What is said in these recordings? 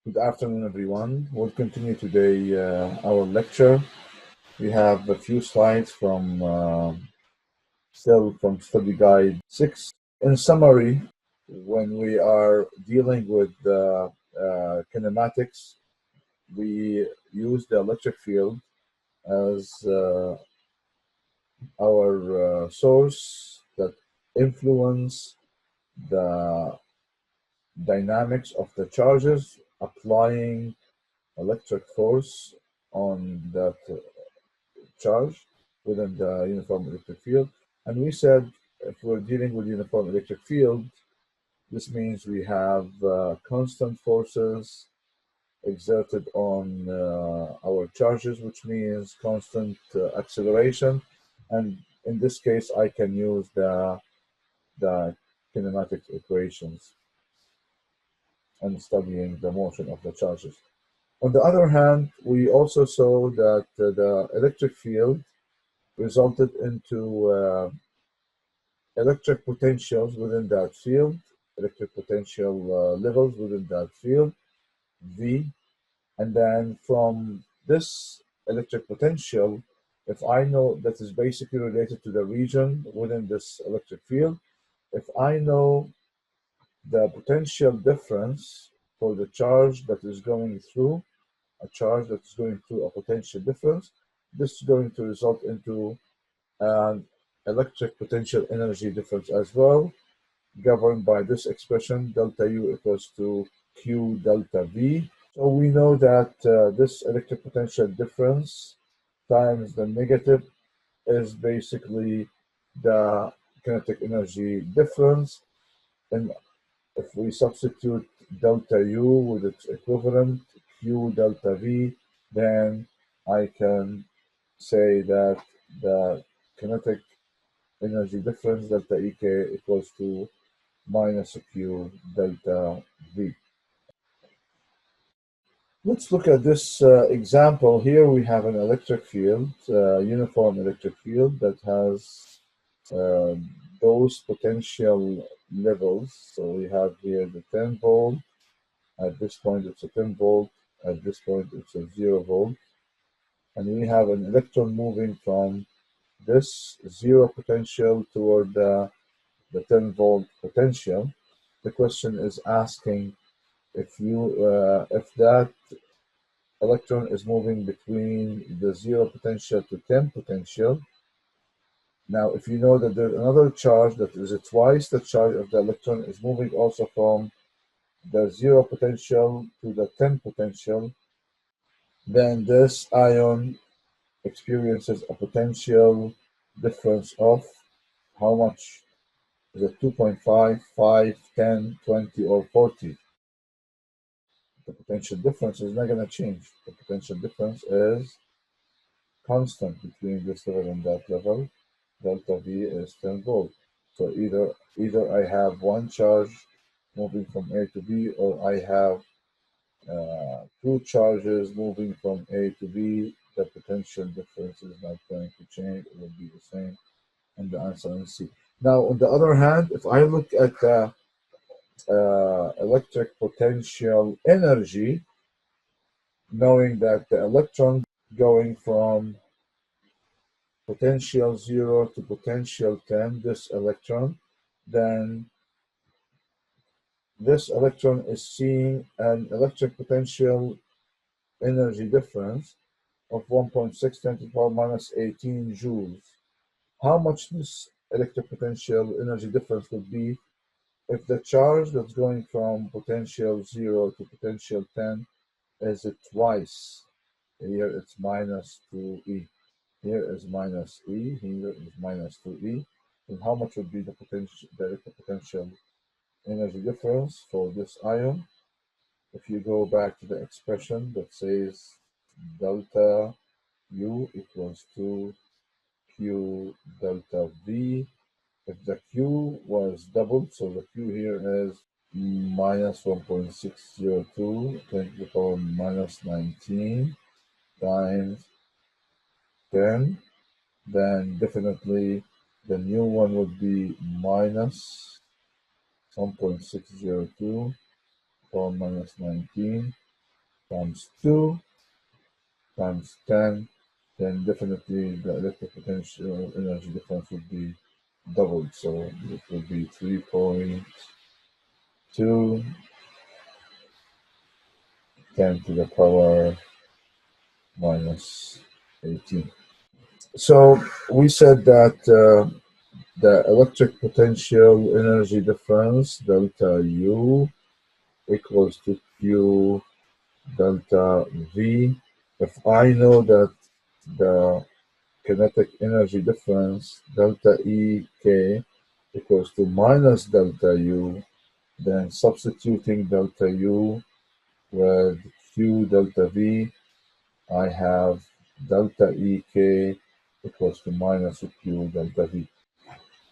Good afternoon, everyone. We'll continue today our lecture. We have a few slides from still from study guide 6. In summary, when we are dealing with kinematics, we use the electric field as our source that influence the dynamics of the charges, applying electric force on that charge within the uniform electric field. And we said if we're dealing with uniform electric field, this means we have constant forces exerted on our charges, which means constant acceleration. And in this case, I can use the kinematic equations and studying the motion of the charges. On the other hand, we also saw that the electric field resulted into electric potentials within that field, electric potential levels within that field, V. And then from this electric potential, if I know that is basically related to the region within this electric field, if I know the potential difference for the charge that is going through, a charge that is going through a potential difference, this is going to result into an electric potential energy difference as well, governed by this expression, delta U equals to Q delta V. So we know that this electric potential difference times the negative is basically the kinetic energy difference. And if we substitute delta U with its equivalent, Q delta V, then I can say that the kinetic energy difference, delta EK, equals to minus Q delta V. Let's look at this example. Here we have an electric field, uniform electric field that has those potential levels. So we have here the 10 volt. At this point, it's a 10 volt. At this point, it's a 0 volt. And we have an electron moving from this 0 potential toward the 10 volt potential. The question is asking if that electron is moving between the 0 potential to 10 potential. Now, if you know that there's another charge that is twice the charge of the electron is moving also from the 0 potential to the 10 potential, then this ion experiences a potential difference of how much? Is it 2.5, 5, 10, 20, or 40? The potential difference is not going to change. The potential difference is constant between this level and that level. Delta V is 10 volt. So either I have one charge moving from A to B, or I have two charges moving from A to B. The potential difference is not going to change. It will be the same. And the answer is C. Now, on the other hand, if I look at the electric potential energy, knowing that the electron going from potential 0 to potential 10, this electron, then this electron is seeing an electric potential energy difference of 1.6 10 to the power minus 18 joules. How much this electric potential energy difference would be if the charge that's going from potential 0 to potential 10 is twice? Here it's minus 2e. Here is minus e. Here is minus 2e. And how much would be the potential energy difference for this ion? If you go back to the expression that says delta U equals to Q delta V, if the Q was doubled, so the Q here is minus 1.602 10 to the power minus 19 times 10, then definitely the new one would be minus 1.602 power minus 19 times 2 times 10, then definitely the electric potential energy difference would be doubled. So it would be 3.2 10 to the power minus 18. So we said that the electric potential energy difference, delta U, equals to Q delta V. If I know that the kinetic energy difference, delta EK, equals to minus delta U, then substituting delta U with Q delta V, I have delta EK equals to minus Q delta V.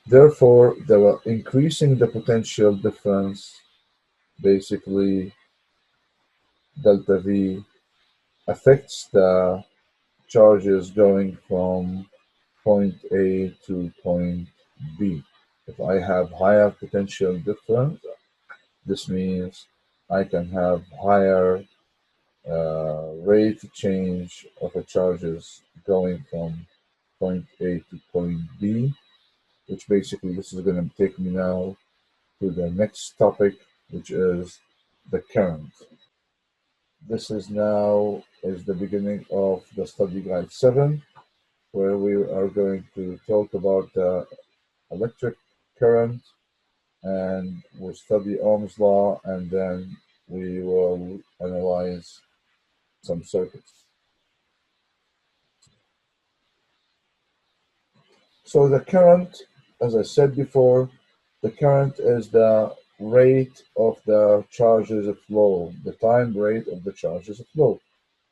Therefore, increasing the potential difference, basically delta V, affects the charges going from point A to point B. If I have higher potential difference, this means I can have higher rate change of the charges going from point A to point B, which basically this is going to take me now to the next topic, which is the current. This is the beginning of the study guide 7, where we are going to talk about the electric current, and we'll study Ohm's law, and then we will analyze some circuits. So the current, as I said before, the current is the rate of the charges flow, the time rate of the charges flow,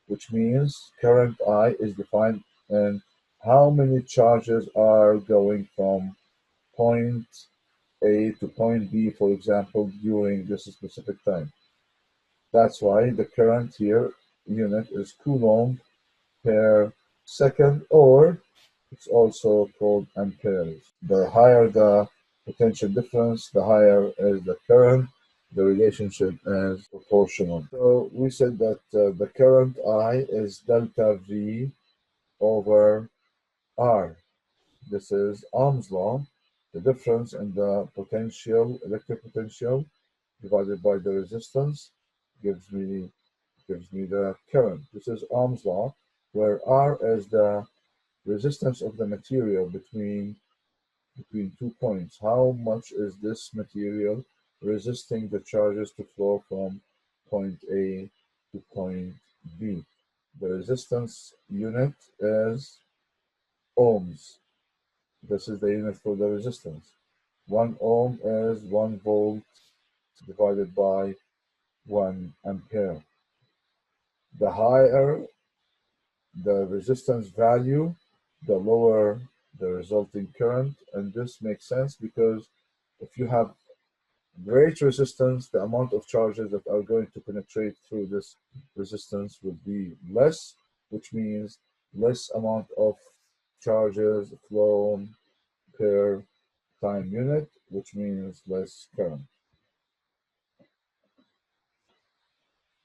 which means current I is defined in how many charges are going from point A to point B, for example, during this specific time. That's why the current here unit is Coulomb per second, or it's also called amperes. The higher the potential difference, the higher is the current. The relationship is proportional. So we said that the current I is delta V over R. This is Ohm's law. The difference in the potential, electric potential, divided by the resistance gives me the current. This is Ohm's law, where R is the resistance of the material between 2 points. How much is this material resisting the charges to flow from point A to point B? The resistance unit is ohms. This is the unit for the resistance. 1 ohm is 1 volt divided by 1 ampere. The higher the resistance value, the lower the resulting current. And this makes sense because if you have great resistance, the amount of charges that are going to penetrate through this resistance will be less, which means less amount of charges flown per time unit, which means less current.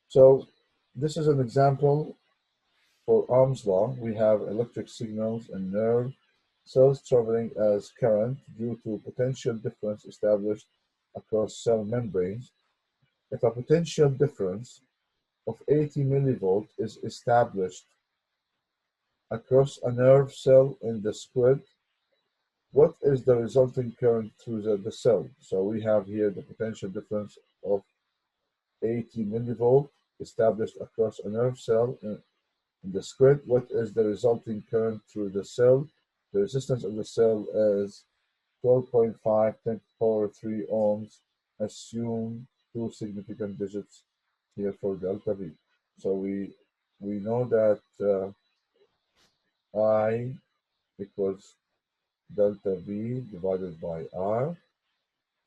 So this is an example for Ohm's law. We have electric signals and nerve cells traveling as current due to potential difference established across cell membranes. If a potential difference of 80 millivolt is established across a nerve cell in the squid, what is the resulting current through the cell? So we have here the potential difference of 80 millivolt established across a nerve cell in the squid. What is the resulting current through the cell? The resistance of the cell is 12.5 10 to the power 3 ohms. Assume two significant digits here for delta V. So we know that I equals delta V divided by R.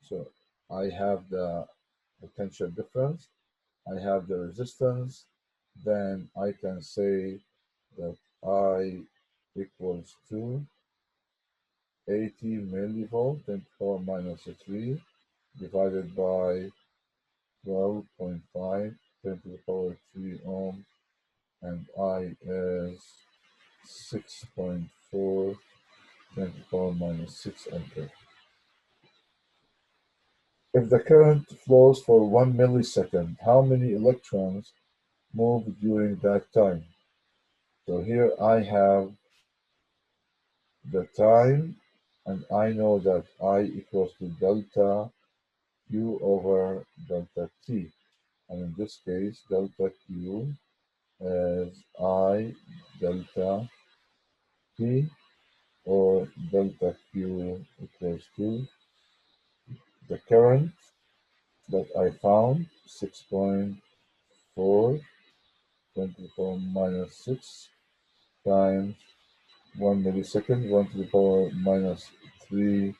So I have the potential difference, I have the resistance, then I can say that I equals to 80 millivolt 10 to the power minus 3 divided by 12.5 10 to the power 3 ohm, and I is 6.4 10 to the power minus 6 ampere. If the current flows for 1 millisecond, how many electrons move during that time? So here I have the time, and I know that I equals to delta Q over delta T. And in this case, delta Q is I delta T, or delta Q equals to the current that I found, 6.4 10 to the power minus 6 times 1 millisecond, 1 to the power minus 3,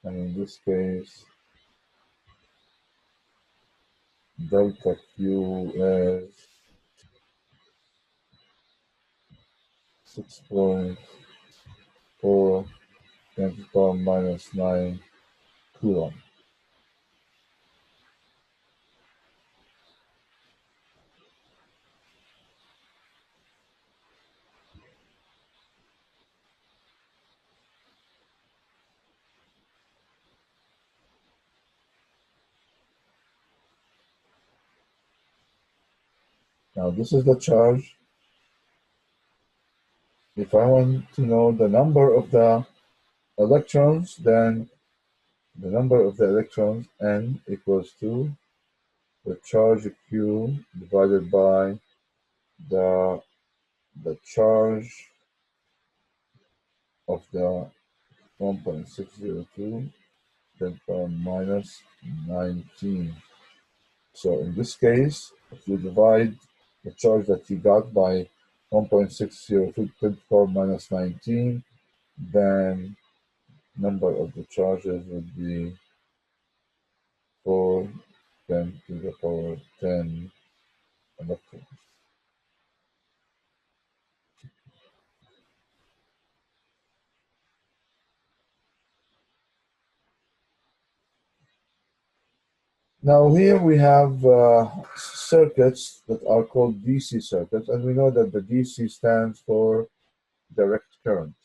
and in this case, delta Q is 6.4 10 to the power minus 9 Coulomb. Now this is the charge. If I want to know the number of the electrons, then the number of the electrons, N, equals to the charge Q divided by the charge of the 1.602 10 to the power minus 19. So in this case, if you divide the charge that you got by 1.602 10 to the power minus 19, then number of the charges would be 4 10 to the power 10 electrons. Now here we have circuits that are called DC circuits, and we know that the DC stands for direct current.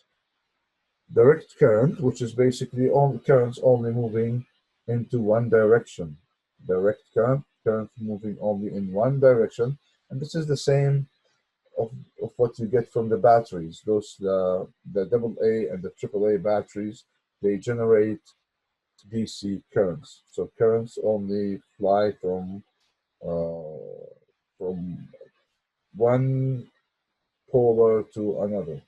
Direct current, which is basically all currents only moving into one direction. Direct current, current moving only in one direction, and this is the same of what you get from the batteries. Those the AA and the AAA batteries, they generate DC currents. So currents only fly from one polar to another.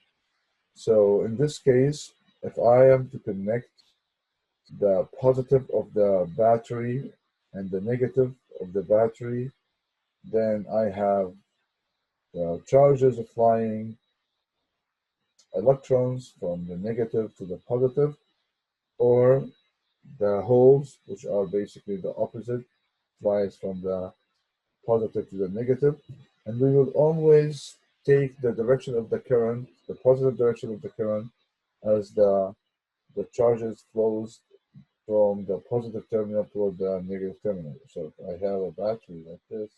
So in this case, if I am to connect the positive of the battery and the negative of the battery, then I have the charges flying electrons from the negative to the positive, or the holes, which are basically the opposite, flies from the positive to the negative. And we will always take the direction of the current, the positive direction of the current, as the charges flows from the positive terminal toward the negative terminal. So if I have a battery like this,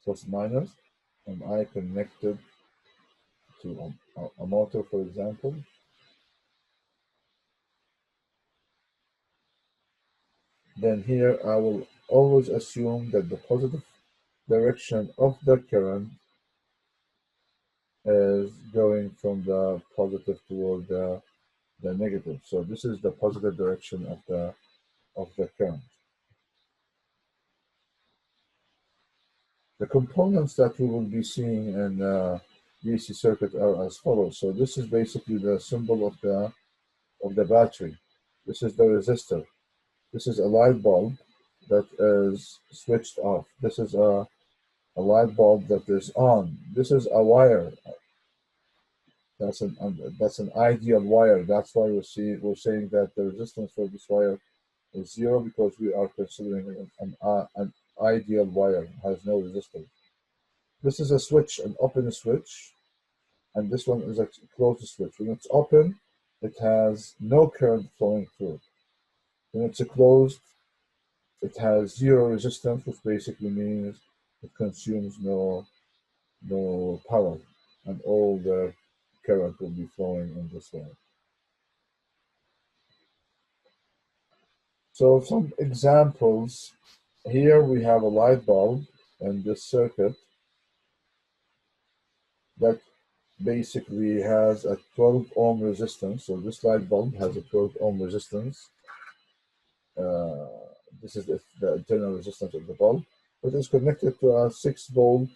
plus minus, and I connected to a motor, for example, then here I will always assume that the positive direction of the current is going from the positive toward the negative. So this is the positive direction of the current. The components that we will be seeing in DC circuit are as follows. So this is basically the symbol of the battery. This is the resistor. This is a light bulb that is switched off. This is a light bulb that is on. This is a wire. That's an ideal wire. That's why we're saying that the resistance for this wire is 0, because we are considering an ideal wire, has no resistance. This is a switch, an open switch, and this one is a closed switch. When it's open, it has no current flowing through. When it's closed, it has zero resistance, which basically means it consumes no power, and all the current will be flowing in this way. So some examples. Here we have a light bulb in this circuit that basically has a 12 ohm resistance. So this light bulb has a 12 ohm resistance. Uh, this is the internal resistance of the bulb. It is connected to a 6-volt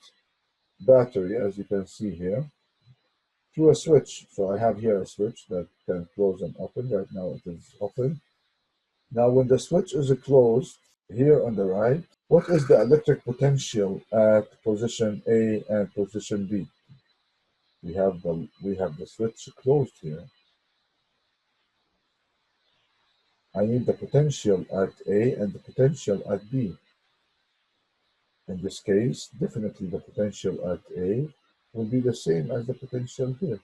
battery, as you can see here, through a switch. So I have here a switch that can close and open. Right now it is open. Now when the switch is closed, here on the right, what is the electric potential at position A and position B? We have the switch closed here. I need the potential at A and the potential at B. In this case, definitely the potential at A will be the same as the potential here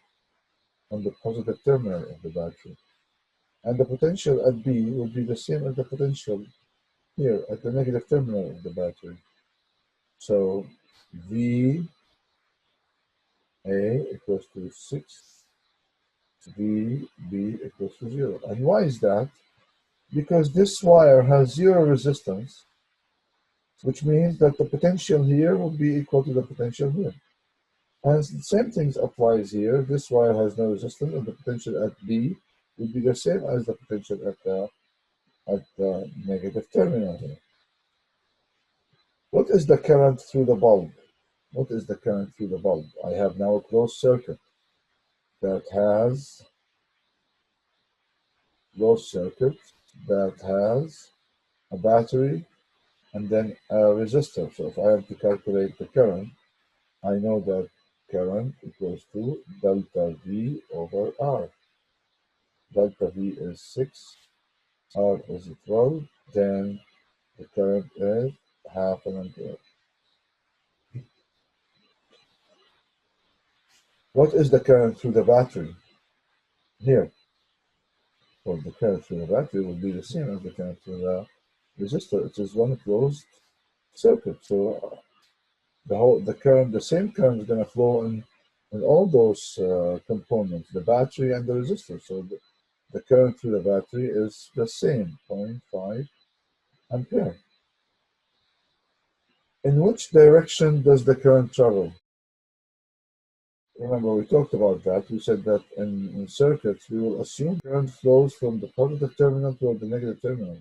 on the positive terminal of the battery. And the potential at B will be the same as the potential here at the negative terminal of the battery. So VA equals to 6, VB equals to 0. And why is that? Because this wire has zero resistance, which means that the potential here will be equal to the potential here. And the same thing applies here. This wire has no resistance, and the potential at B would be the same as the potential at the negative terminal here. What is the current through the bulb? What is the current through the bulb? I have now a closed circuit that has a battery and then a resistor. So if I have to calculate the current, I know that current equals to delta V over R. Delta V is 6, R is 12, then the current is half an ampere. What is the current through the battery? Here. Well, the current through the battery will be the same as the current through the resistor. It is one closed circuit. So the same current is going to flow in all those components, the battery and the resistor. So the current through the battery is the same, 0.5 ampere. In which direction does the current travel? Remember, we talked about that. We said that in circuits, we will assume current flows from the positive terminal toward the negative terminal.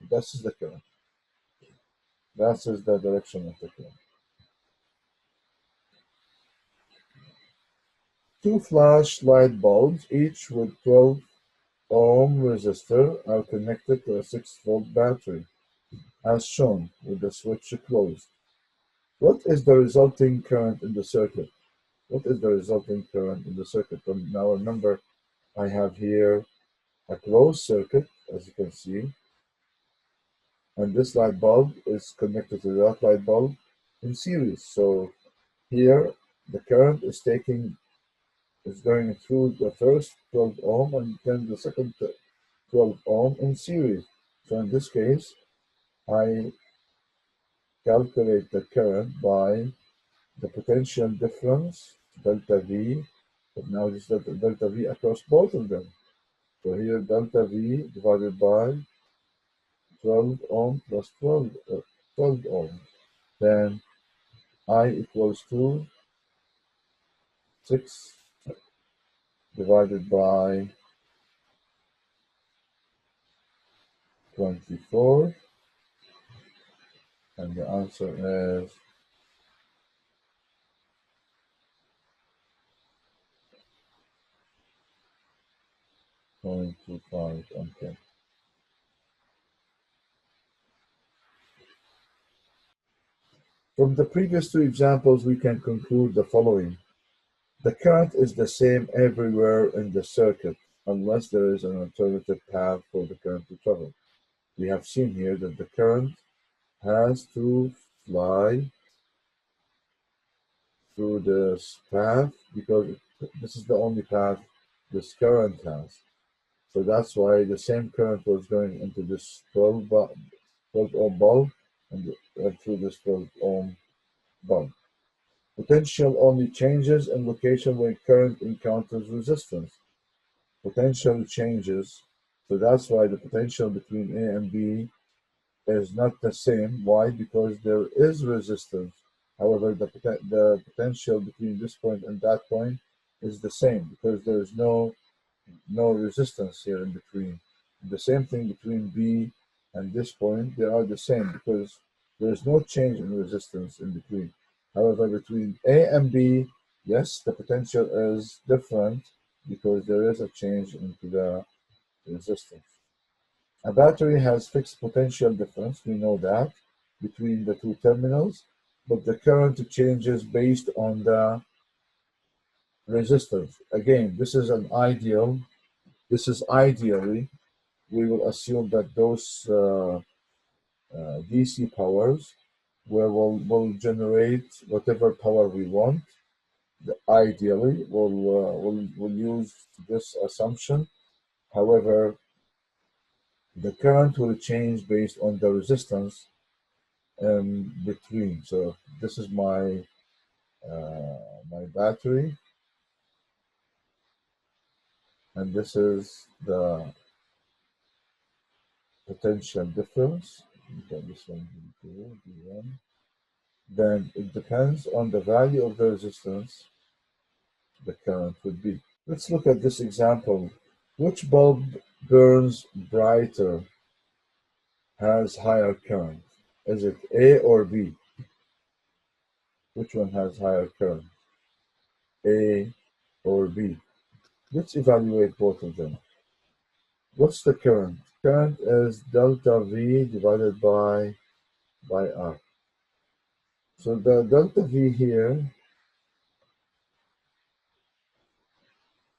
This is the current. That is the direction of the current. Two flash light bulbs, each with 12 ohm resistor, are connected to a 6-volt battery, as shown with the switch closed. What is the resulting current in the circuit? What is the resulting current in the circuit? Now remember, I have here a closed circuit, as you can see, and this light bulb is connected to that light bulb in series. So here the current is going through the first 12 ohm and then the second 12 ohm in series. So in this case, I calculate the current by the potential difference, delta V, but now this is delta V across both of them. So here delta V divided by 12 ohm plus 12 ohm. Then I equals to 6 divided by 24, and the answer is 0.25 ampere. From the previous two examples, we can conclude the following. The current is the same everywhere in the circuit, unless there is an alternative path for the current to travel. We have seen here that the current has to fly through this path because this is the only path this current has. So that's why the same current was going into this 12 12 ohm bulb and through this 12 ohm bulb. Potential only changes in location when current encounters resistance. Potential changes, so that's why the potential between A and B is not the same. Why? Because there is resistance. However, the potential between this point and that point is the same because there is no resistance here in between. The same thing between B and this point, they are the same because there is no change in resistance in between. However, between A and B, yes, the potential is different because there is a change into the resistance. A battery has fixed potential difference, we know that, between the two terminals, but the current changes based on the resistance. Again, this is ideally, we will assume that those DC powers will generate whatever power we want. Ideally, we'll use this assumption. However, the current will change based on the resistance in between. So this is my battery, and this is the potential difference. Okay, this one B2, B1. Then it depends on the value of the resistance the current would be. Let's look at this example. Which bulb burns brighter, has higher current? Is it A or B? Which one has higher current? A or B? Let's evaluate both of them. What's the current? Current is delta V divided by R. So the delta V here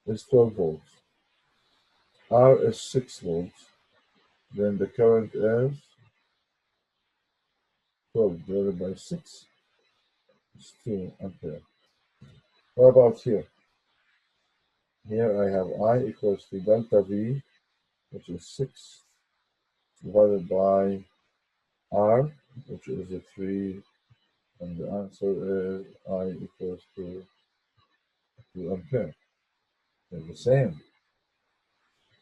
is 12 volts. R is 6 volts. Then the current is 12 divided by 6 is 2 ampere. What about here? Here I have I equals to delta V, which is 6 divided by R, which is a 3, and the answer is I equals to 2 ampere. They're the same.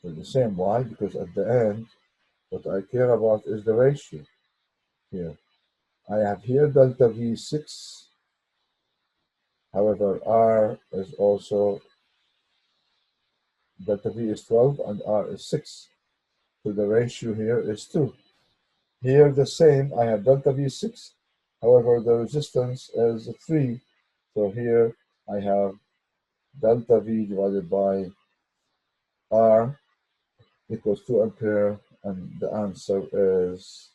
They're the same. Why? Because at the end, what I care about is the ratio here. I have here delta V 6, however, R is also, delta V is 12 and R is 6. So the ratio here is 2. Here the same, I have delta V 6, however, the resistance is 3. So here I have delta V divided by R equals 2 ampere, and the answer is